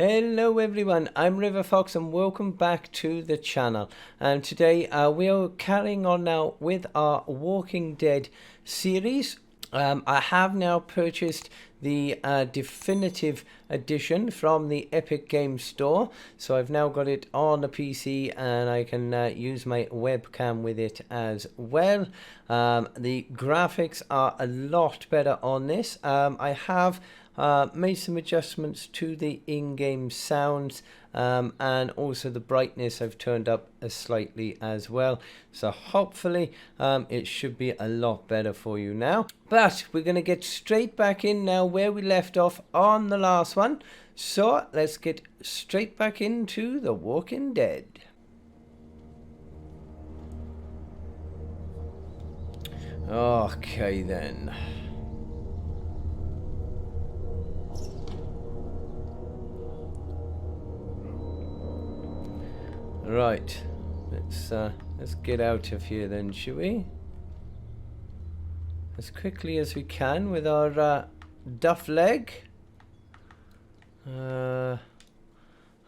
Hello everyone, I'm RiverFox and welcome back to the channel. And today we are carrying on now with our Walking Dead series. I have now purchased the definitive edition from the Epic Games Store. So I've now got it on the PC and I can use my webcam with it as well. The graphics are a lot better on this. I have made some adjustments to the in-game sounds and also the brightness I've turned up slightly as well, so hopefully it should be a lot better for you now. But we're going to get straight back in now where we left off on the last one, so let's get straight back into The Walking Dead. Okay then. Right, let's get out of here then, shall we? As quickly as we can with our duff leg. Okie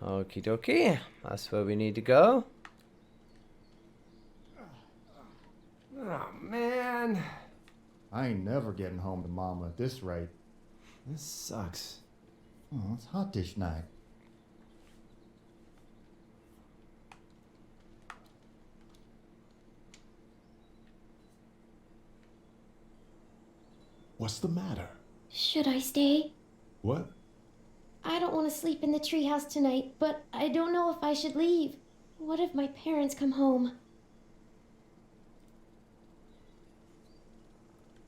dokie, that's where we need to go. Oh man, I ain't never getting home to Mama at this rate. this sucks. Oh, it's hot dish night. What's the matter? Should I stay? What? I don't want to sleep in the treehouse tonight, but I don't know if I should leave. What if my parents come home?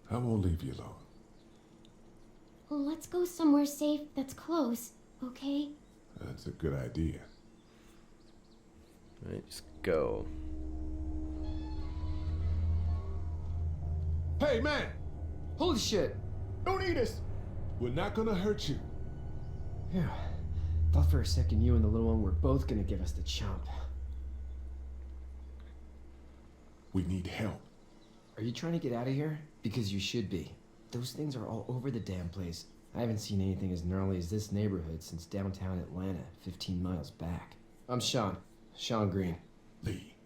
I won't leave you alone. Well, let's go somewhere safe that's close, okay? That's a good idea. Let's go. Hey, man! Holy shit! Don't eat us! We're not gonna hurt you. Yeah. Thought for a second you and the little one were both gonna give us the chomp. We need help. Are you trying to get out of here? Because you should be. Those things are all over the damn place. I haven't seen anything as gnarly as this neighborhood since downtown Atlanta, 15 miles back. I'm Sean. Sean Green. Lee,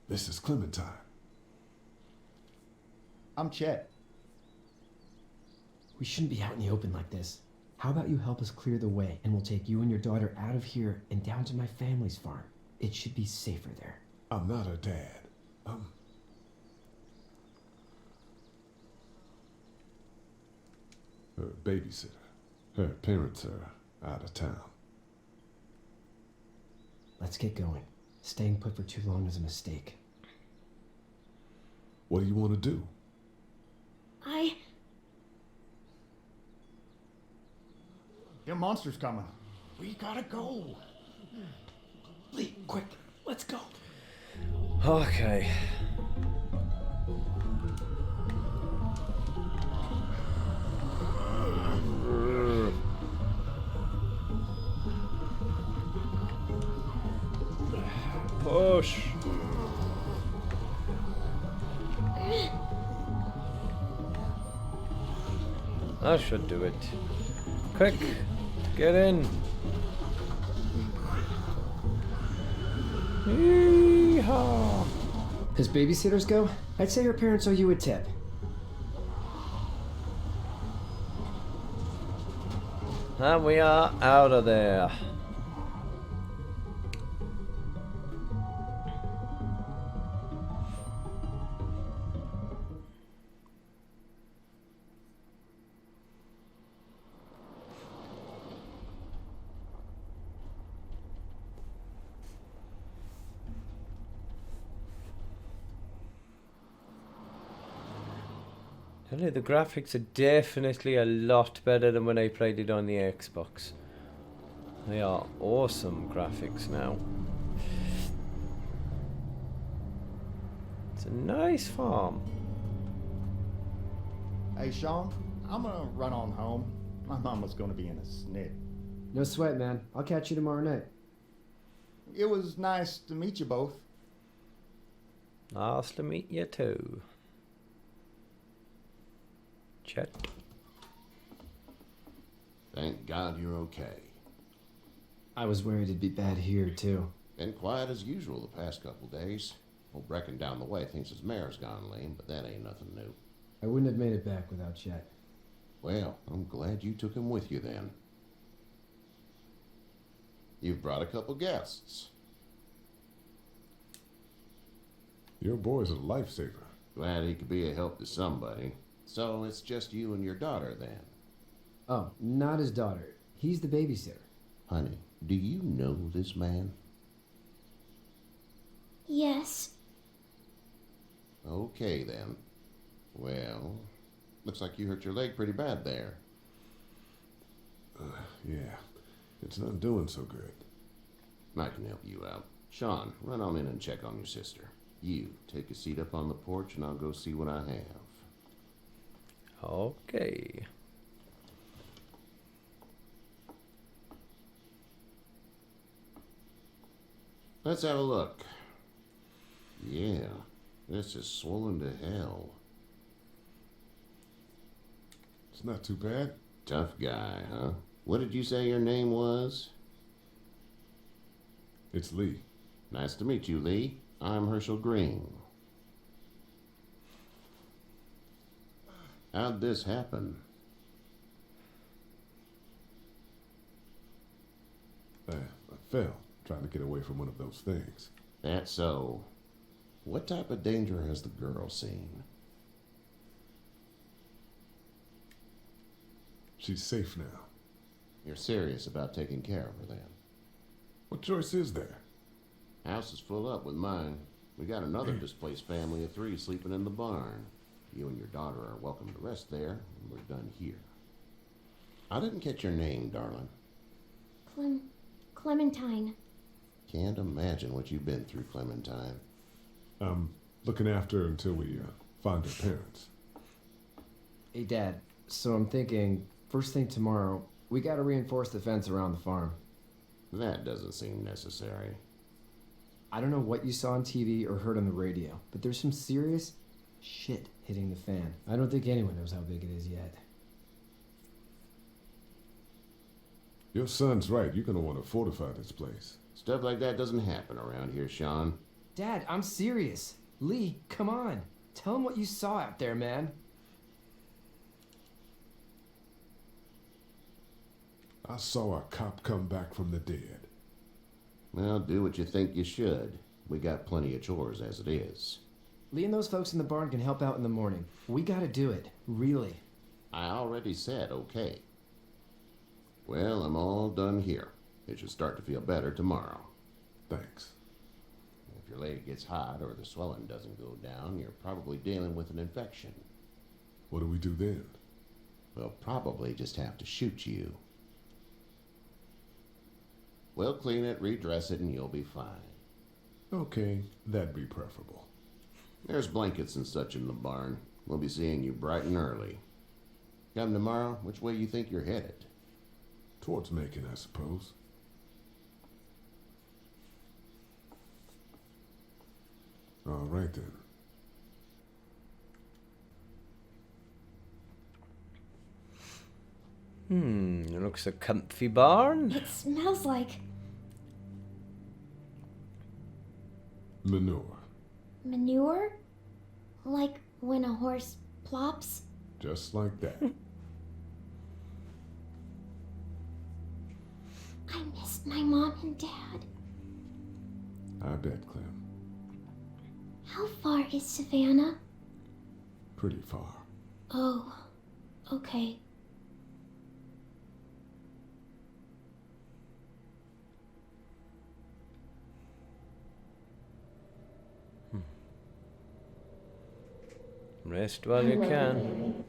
this is Clementine. I'm Chet. We shouldn't be out in the open like this. How about you help us clear the way, and we'll take you and your daughter out of here and down to my family's farm. It should be safer there. I'm not her dad. I'm... her babysitter. Her parents are out of town. Let's get going. Staying put for too long is a mistake. What do you want to do? Them monsters coming. We gotta go. Lee, quick, let's go. Okay. Push. I should do it. Quick, get in. Yeehaw. As babysitters go, I'd say your parents owe you a tip. And we are out of there. The graphics are definitely a lot better than when I played it on the Xbox. They are awesome graphics now. It's a nice farm. Hey, Sean, I'm gonna run on home. My mama's gonna be in a snit. No sweat, man. I'll catch you tomorrow night. It was nice to meet you both. Nice to meet you too. Chet. Thank God you're okay. I was worried it'd be bad here, too. Been quiet as usual the past couple days. Old Brecken down the way thinks his mare's gone lame, but that ain't nothing new. I wouldn't have made it back without Chet. Well, I'm glad you took him with you then. You've brought a couple guests. Your boy's a lifesaver. Glad he could be a help to somebody. So it's just you and your daughter then? Oh, not his daughter. He's the babysitter. Honey, do you know this man? Yes. Okay then. Well, looks like you hurt your leg pretty bad there. Yeah, it's not doing so good. I can help you out. Sean, run on in and check on your sister. You, take a seat up on the porch and I'll go see what I have. Okay. Let's have a look. Yeah, this is swollen to hell. It's not too bad. Tough guy, huh? What did you say your name was? It's Lee. Nice to meet you, Lee. I'm Herschel Green. How'd this happen? I fell trying to get away from one of those things. That's so. What type of danger has the girl seen? She's safe now. You're serious about taking care of her then? What choice is there? House is full up with mine. We got another displaced family of 3 sleeping in the barn. You and your daughter are welcome to rest there, and we're done here. I didn't catch your name, darling. Clementine. Can't imagine what you've been through, Clementine. I'm looking after her until we find her parents. Hey, Dad. So I'm thinking, first thing tomorrow, we gotta reinforce the fence around the farm. That doesn't seem necessary. I don't know what you saw on TV or heard on the radio, but there's some serious shit hitting the fan. I don't think anyone knows how big it is yet. Your son's right. You're gonna want to fortify this place. Stuff like that doesn't happen around here, Sean. Dad, I'm serious. Lee, come on. Tell him what you saw out there, man. I saw a cop come back from the dead. Well, do what you think you should. We got plenty of chores as it is. Lee and those folks in the barn can help out in the morning. We gotta do it. Really. I already said okay. Well, I'm all done here. It should start to feel better tomorrow. Thanks. If your leg gets hot or the swelling doesn't go down, you're probably dealing with an infection. What do we do then? We'll probably just have to shoot you. We'll clean it, redress it, and you'll be fine. Okay, that'd be preferable. There's blankets and such in the barn. We'll be seeing you bright and early. Come tomorrow, which way you think you're headed? Towards Macon, I suppose. All right then. It looks a comfy barn. It smells like Manure. manure? Like when a horse plops? Just like that. I missed my mom and dad. I bet, Clem. How far is Savannah? Pretty far. Oh, okay. Rest while you can.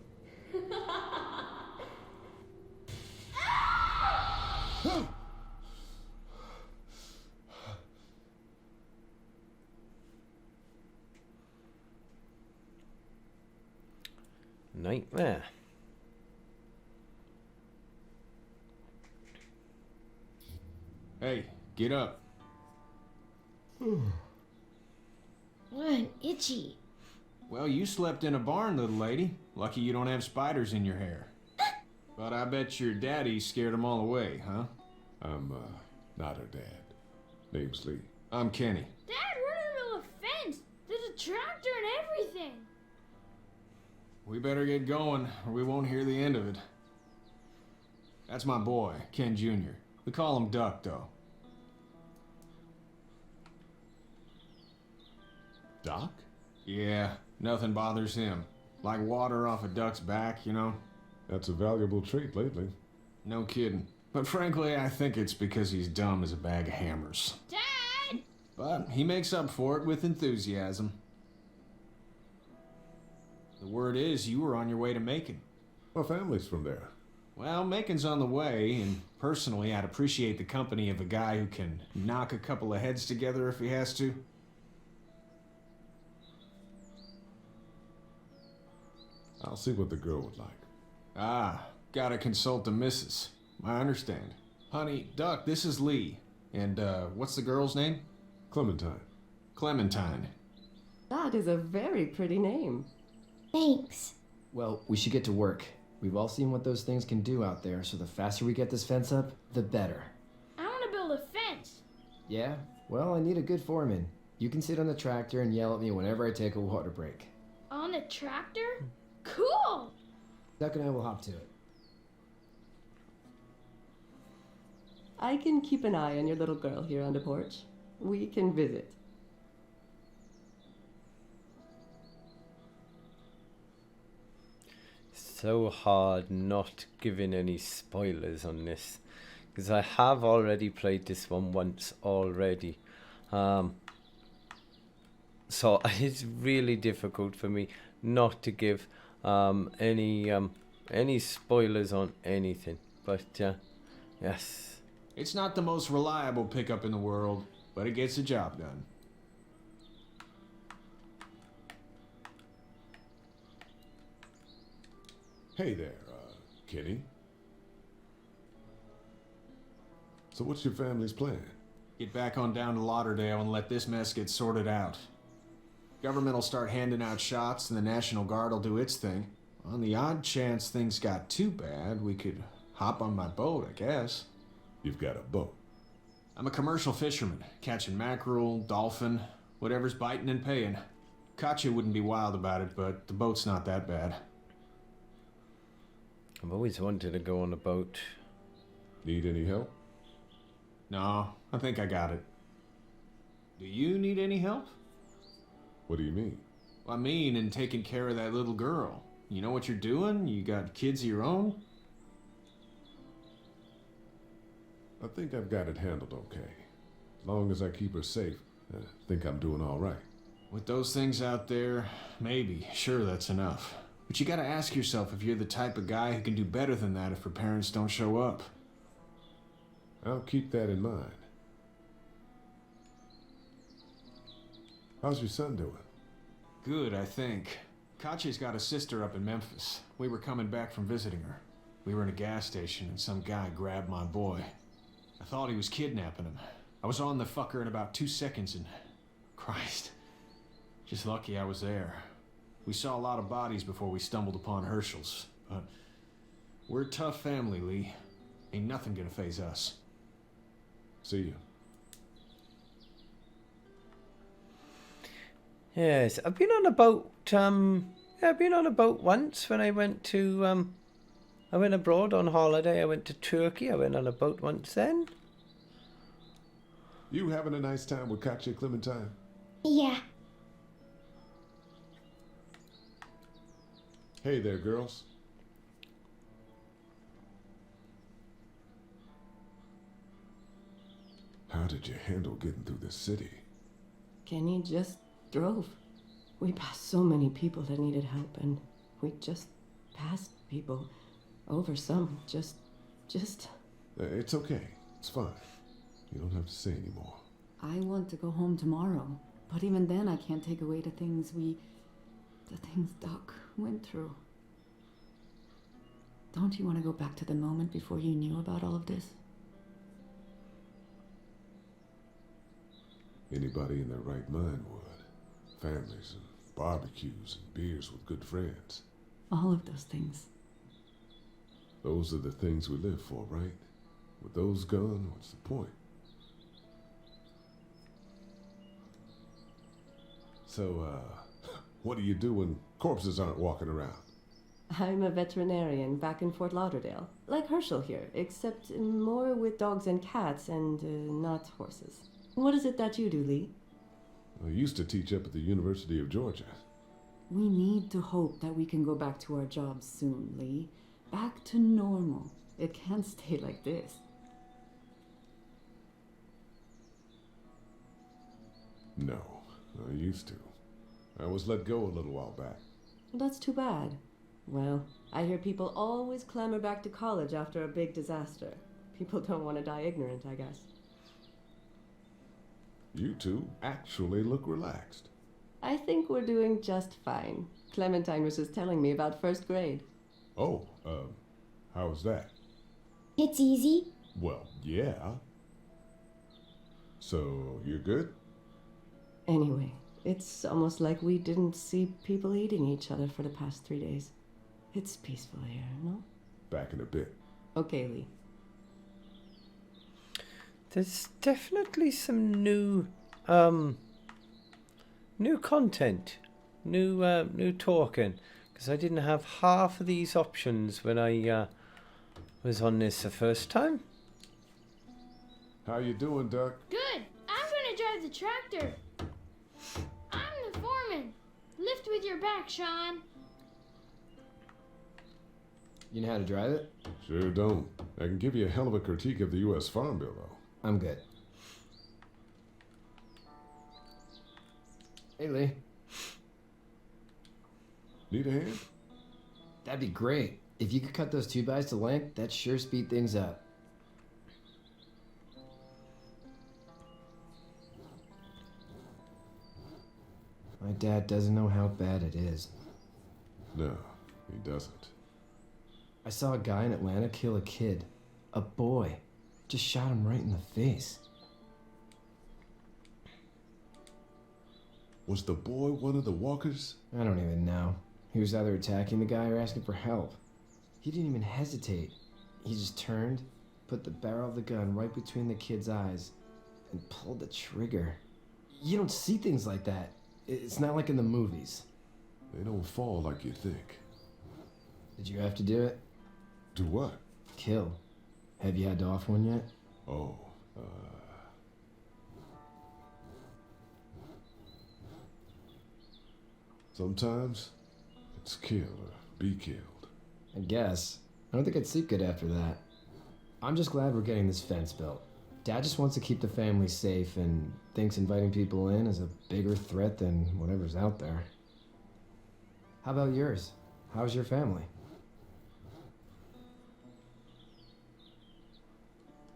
Nightmare. Hey, get up. I'm itchy. Well, you slept in a barn, little lady. Lucky you don't have spiders in your hair. But I bet your daddy scared them all away, huh? I'm Not her dad. Name's Lee. I'm Kenny. Dad, we're in the middle of a fence. There's a tractor and everything. We better get going, or we won't hear the end of it. That's my boy, Ken Jr. We call him Duck, though. Doc? Yeah, nothing bothers him. Like water off a duck's back, you know? That's a valuable trait lately. No kidding. But frankly, I think it's because he's dumb as a bag of hammers. Dad! But he makes up for it with enthusiasm. The word is you were on your way to Macon. My family's from there. Well, Macon's on the way, and personally, I'd appreciate the company of a guy who can knock a couple of heads together if he has to. I'll see what the girl would like. Ah, gotta consult the missus. I understand. Honey, Duck, this is Lee. And, what's the girl's name? Clementine. Clementine. That is a very pretty name. Thanks. Well, we should get to work. We've all seen what those things can do out there, so the faster we get this fence up, the better. I want to build a fence. Yeah? Well, I need a good foreman. You can sit on the tractor and yell at me whenever I take a water break. On the tractor? Cool! Duck and I will hop to it. I can keep an eye on your little girl here on the porch. We can visit. So hard not giving any spoilers on this, because I have already played this one once already. So it's really difficult for me not to give any spoilers on anything. But yes. It's not the most reliable pickup in the world, but it gets the job done. Hey there, Kenny. So what's your family's plan? Get back on down to Lauderdale and let this mess get sorted out. Government will start handing out shots and the National Guard will do its thing. On the odd chance things got too bad, we could hop on my boat, I guess. You've got a boat. I'm a commercial fisherman, catching mackerel, dolphin, whatever's biting and paying. Katya wouldn't be wild about it, but the boat's not that bad. I've always wanted to go on a boat. Need any help? No, I think I got it. Do you need any help? What do you mean? I mean, in taking care of that little girl. You know what you're doing? You got kids of your own? I think I've got it handled okay. As long as I keep her safe, I think I'm doing all right. With those things out there, maybe. Sure, that's enough. But you gotta ask yourself if you're the type of guy who can do better than that if her parents don't show up. I'll keep that in mind. How's your son doing? Good, I think. Katya's got a sister up in Memphis. We were coming back from visiting her. We were in a gas station and some guy grabbed my boy. I thought he was kidnapping him. I was on the fucker in about 2 seconds and... Christ. Just lucky I was there. We saw a lot of bodies before we stumbled upon Herschel's. But we're a tough family, Lee. Ain't nothing gonna faze us. See you. Yes, I've been on a boat. I've been on a boat once when I went to. I went abroad on holiday. I went to Turkey. I went on a boat once then. You having a nice time with Katya, Clementine? Yeah. Hey there, girls. How did you handle getting through the city? Kenny just drove. We passed so many people that needed help, and we just passed people over some. Just. It's okay. It's fine. You don't have to say anymore. I want to go home tomorrow, but even then I can't take away the things Doc went through. Don't you want to go back to the moment before you knew about all of this? Anybody in their right mind would. Families and barbecues and beers with good friends. All of those things. Those are the things we live for, right? With those gone, what's the point? So, what do you do when corpses aren't walking around? I'm a veterinarian back in Fort Lauderdale, like Herschel here, except more with dogs and cats and not horses. What is it that you do, Lee? I used to teach up at the University of Georgia. We need to hope that we can go back to our jobs soon, Lee. Back to normal. It can't stay like this. No, I used to. I was let go a little while back. That's too bad. Well, I hear people always clamor back to college after a big disaster. People don't want to die ignorant, I guess. You two actually look relaxed. I think we're doing just fine. Clementine was just telling me about first grade. Oh, how was that? It's easy. Well, yeah. So, you're good? Anyway, it's almost like we didn't see people eating each other for the past 3 days. It's peaceful here, no? Back in a bit. Okay, Lee. There's definitely some new content, new talking, because I didn't have half of these options when I was on this the first time. How you doing, Duck? Good. I'm gonna drive the tractor. I'm the foreman. Lift with your back, Sean. You know how to drive it? Sure don't. I can give you a hell of a critique of the U.S. Farm Bill, though. I'm good. Hey, Lee. Need a hand? That'd be great. If you could cut those 2x to length, that'd sure speed things up. My dad doesn't know how bad it is. No, he doesn't. I saw a guy in Atlanta kill a kid. A boy. Just shot him right in the face. Was the boy one of the walkers? I don't even know. He was either attacking the guy or asking for help. He didn't even hesitate. He just turned, put the barrel of the gun right between the kid's eyes, and pulled the trigger. You don't see things like that. It's not like in the movies. They don't fall like you think. Did you have to do it? Do what? Kill. Have you had to off one yet? Oh, sometimes it's kill or be killed. I guess. I don't think I'd sleep good after that. I'm just glad we're getting this fence built. Dad just wants to keep the family safe and thinks inviting people in is a bigger threat than whatever's out there. How about yours? How's your family?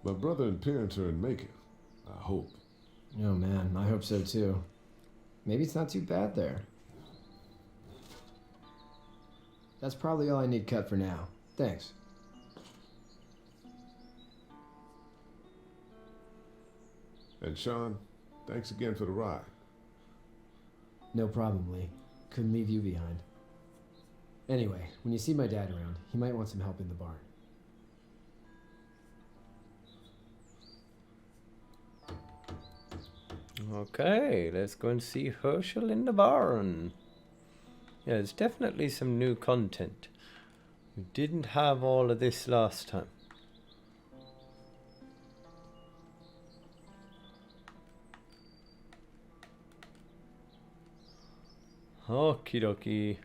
My brother and parents are in Macon. I hope. Oh man, I hope so too. Maybe it's not too bad there. That's probably all I need cut for now. Thanks. And Sean, thanks again for the ride. No problem, Lee. Couldn't leave you behind. Anyway, when you see my dad around, he might want some help in the barn. Okay, let's go and see Herschel in the barn. Yeah, there's definitely some new content. We didn't have all of this last time. Okie dokie.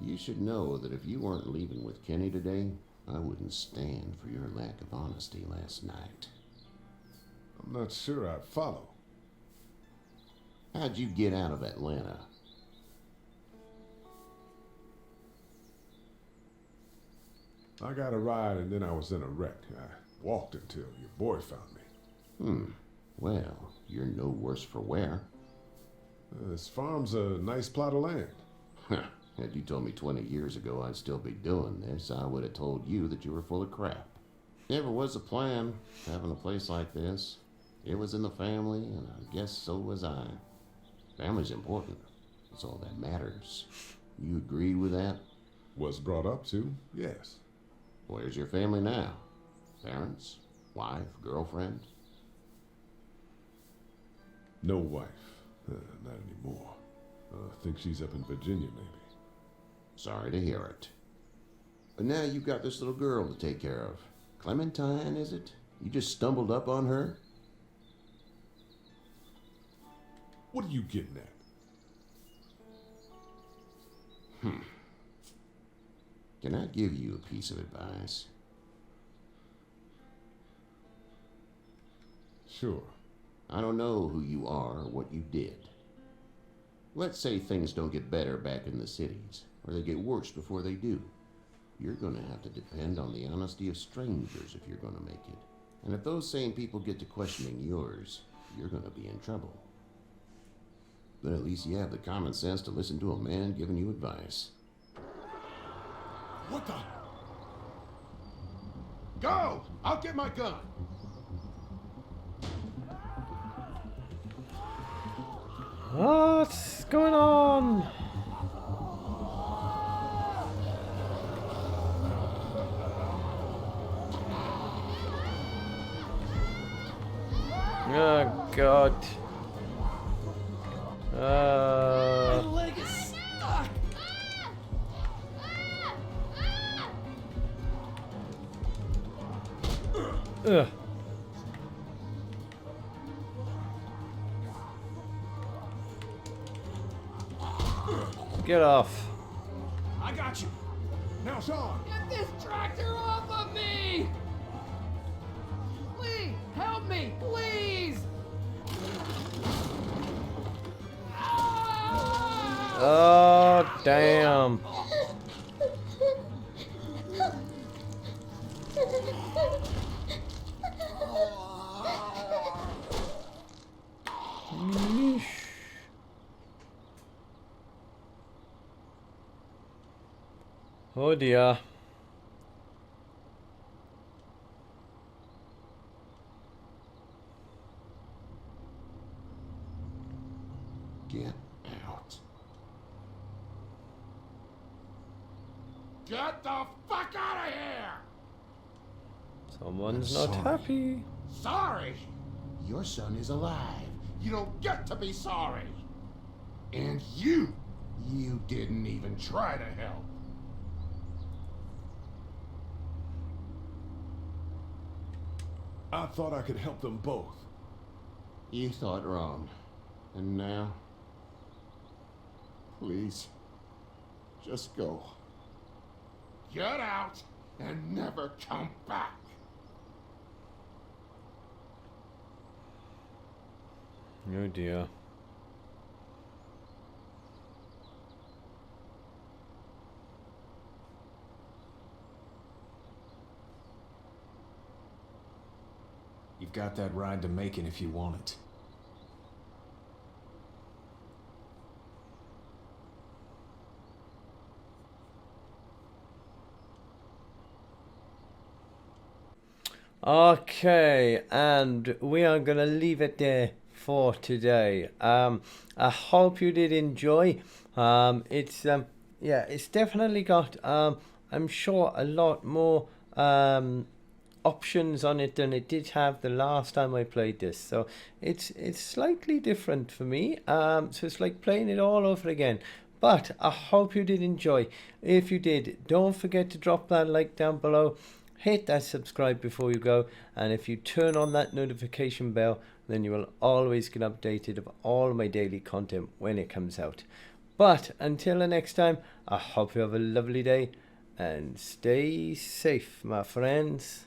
You should know that if you weren't leaving with Kenny today, I wouldn't stand for your lack of honesty last night. I'm not sure I'd follow. How'd you get out of Atlanta? I got a ride and then I was in a wreck. I walked until your boy found me. Well, you're no worse for wear. This farm's a nice plot of land. Had you told me 20 years ago I'd still be doing this, I would have told you that you were full of crap. Never was a plan, having a place like this. It was in the family, and I guess so was I. Family's important. That's all that matters. You agree with that? Was brought up to, yes. Where's your family now? Parents? Wife? Girlfriend? No wife. Not anymore. I think she's up in Virginia, maybe. Sorry to hear it. But now you've got this little girl to take care of. Clementine, is it? You just stumbled up on her? What are you getting at? Can I give you a piece of advice? Sure. I don't know who you are or what you did. Let's say things don't get better back in the cities, or they get worse before they do. You're gonna have to depend on the honesty of strangers if you're gonna make it. And if those same people get to questioning yours, you're gonna be in trouble. But at least you have the common sense to listen to a man giving you advice. What the? Go! I'll get my gun! What's going on? Oh God. My leg is stuck! Ugh. Get off. I got you. Now, Sean. Get this tractor off of me! Please, help me, please! Oh, damn. Oh dear. Get out. Get the fuck out of here! Someone's I'm not sorry. happy. Sorry? Your son is alive. You don't get to be sorry. And you didn't even try to help. I thought I could help them both. You thought wrong. And now? Please, just go. Get out and never come back. Oh dear. You've got that ride to Macon if you want it. Okay, and we are going to leave it there for today. I hope you did enjoy. It's definitely got I'm sure a lot more options on it than it did have the last time I played this. So it's slightly different for me. So it's like playing it all over again. But I hope you did enjoy. If you did, don't forget to drop that like down below. Hit that subscribe before you go, and if you turn on that notification bell, then you will always get updated of all my daily content when it comes out. But until the next time, I hope you have a lovely day and stay safe, my friends.